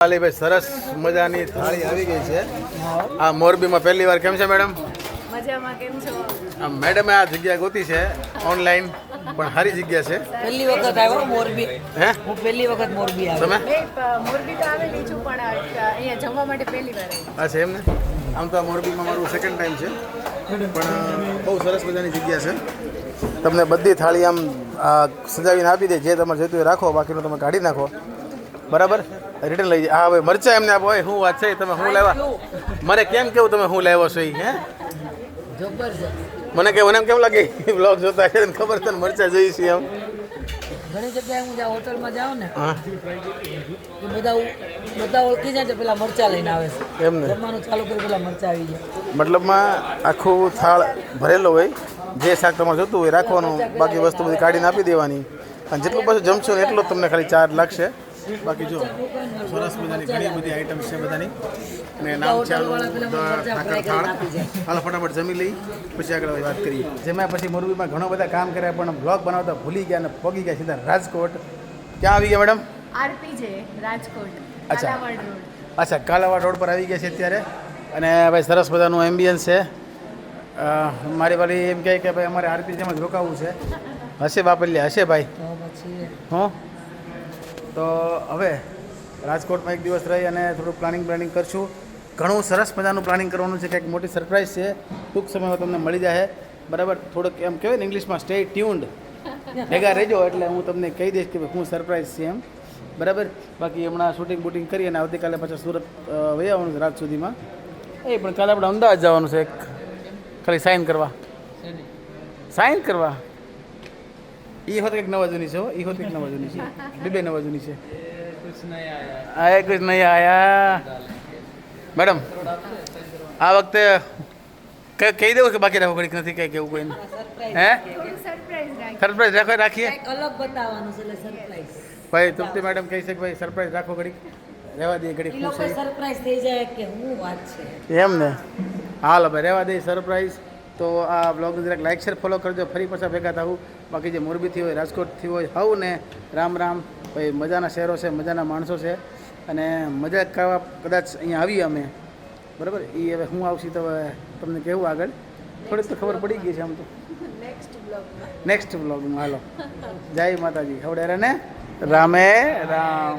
ભાઈ સરસ મજાની થાળી આવી ગઈ છે આ મોરબીમાં પહેલી વાર. કેમ છે મેડમ? મજામાં. કેમ છો? મેડમે આ જગ્યા ગોતી છે ઓનલાઈન, પણ સારી જગ્યા છે. પહેલી વખત આવ્યો મોરબી. હે, હું પહેલી વખત મોરબી આવ્યો. તમે? મોરબી તો આવેલી છું, પણ અહીંયા જમવા માટે પહેલી વાર આવી. અચ્છા, એમ ને. આમ તો આ મોરબીમાં મારું સેકન્ડ ટાઈમ છે, પણ બહુ સરસ મજાની જગ્યા છે. તમને બધી થાળી આમ સજાવીને આપી દે, જે તમારે જોઈતું એ રાખો, બાકીનું તમે કાઢી નાખો. બરાબર, રિટર્ન લઈ જાય. હા ભાઈ, મરચા એમને આપો. શું વાત છે? તમે શું લાવ્યા? મને કેમ કેવું તમે શું લાવ્યો છો? હે, મને કે મને એમ કેમ લાગે બ્લોગ જોતા છે ને ખબર છે ને મરચા જોઈ છે એમ. ઘણી જગ્યાએ હું જ્યાં હોટલમાં જાઉં ને બધા ઓળખી જાય તો પેલા મરચા લઈને આવે છે. એમ ને, જમવાનું ચાલુ કરી પેલા મરચા આવી જાય. મતલબમાં આખું થાળ ભરેલો હોય, જે શાક તમારે જોતું હોય રાખવાનું, બાકી વસ્તુ બધી કાઢીને આપી દેવાની. અને જેટલું પાછું જમશો ને એટલો તમને ખાલી ચાર્જ લાગશે. બાકી જો સરસ મજાની ઘણી બધી આઈટમ્સ છે બધાની. ને નામ છે હાલ ફટાફટ જમી લઈ, પછી આગળ વાત કરીએ. જેમાં પછી મોરબીમાં ઘણો બધા કામ કર્યા, પણ બ્લોગ બનાવતા ભૂલી ગયા અને પગી ગયા સીધા રાજકોટ. ક્યાં આવી ગયા મેડમ? આરપીજે રાજકોટ. અચ્છા. કાલાવાડ રોડ. અચ્છા, કાલાવાડ રોડ પર આવી ગયા છે અત્યારે. અને ભાઈ સરસ મજાનું એમ્બિયન્સ છે. મારી વાળી એમ કહે કે ભાઈ અમારે આરપીજીમાં જ રોકાવું છે. હશે બાપલ્યા, હશે ભાઈ. તો પછી હં, તો હવે રાજકોટમાં એક દિવસ રહી અને થોડું પ્લાનિંગ કરશું. ઘણું સરસ મજાનું પ્લાનિંગ કરવાનું છે. કંઈક મોટી સરપ્રાઈઝ છે, ટૂંક સમયમાં તમને મળી જાય. બરાબર, થોડુંક એમ કહેવાય ને ઇંગ્લિશમાં સ્ટે ટ્યુન્ડ, ભેગા રહેજો એટલે હું તમને કહી દઈશ કે શું સરપ્રાઈઝ છે એમ. બરાબર, બાકી હમણાં શૂટિંગ બૂટિંગ કરી અને આવતીકાલે પાછા સુરત વહી આવવાનું છે રાત સુધીમાં. પણ કાલે આપણે અમદાવાદ જવાનું છે, ખાલી સાઇન કરવા. એ હોત કંઈક નવા જૂની છે. એ હોત કંઈક નવા જૂની છે. બે નવા જૂની છે. આયા કુછ નહીં આયા મેડમ. આ વખતે કહી દેવું કે બાકી રાખો? ઘડીક નથી કંઈ કેવું કોઈને? હે, સરપ્રાઈઝ રાખીએ. અલગ બતાવવાનું છે એટલે સરપ્રાઈઝ. ભાઈ તૃપ્તિ મેડમ કહી છે કે ભાઈ સરપ્રાઈઝ રાખો, ઘડીક રહેવા દઈએ, ઘડીક એ લોકો સરપ્રાઈઝ થઈ જાય કે હું વાત છે એમ ને. હાલ ભાઈ રહેવા દઈએ સરપ્રાઈઝ. તો આ બ્લોગને જરાક લાઈક શેર ફોલો કરજો. ફરી પાછા ભેગા થવું. બાકી જે મોરબીથી હોય, રાજકોટથી હોય, હવ ને રામ રામ. ભાઈ મજાના શહેરો છે, મજાના માણસો છે, અને મજા કરવા કદાચ અહીંયા આવીએ અમે. બરાબર, એ હવે હું આવશે તો હવે તમને કહેવું આગળ. થોડીક તો ખબર પડી ગઈ છે આમ તો. નેક્સ્ટ બ્લોગમાં હાલો. જય માતાજી. હવે ને રામે રામ.